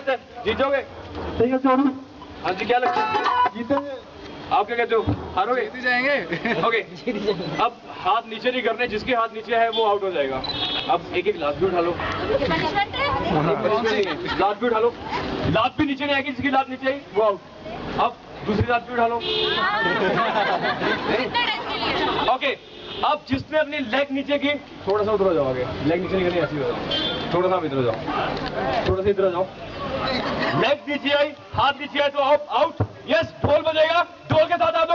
लगता है? जीत जाओगे? सही है चोरू। हाँ जी, क्या लगता है? जीतेंगे। आप क्या कहते हो? हारोगे? जीत जाएंगे। ओके, अब हाथ नीचे नहीं करने, जिसके हाथ नीचे है वो आउट हो जाएगा। अब एक एक लात भी उठा लो। पनिशमेंट है? लात भी उठा लो। लात भी नीचे नहीं आएगी, जिसकी लात नीचे आई वो आउट। अब दूसरी लात भी उठा लो। कितने टाइम के लिए? ओके, अब जिसने अपनी लेग नीचे की, थोड़ा सा उधर हो जाओ आगे। लेग नीचे नहीं करनी, ऐसी हो जाओ। थोड़ा सा इधर जाओ, थोड़ा सा इधर जाओ। लेग नीचे आई, हाथ नीचे आए तो आउट। यस, ढोल बजेगा, ढोल के साथ आप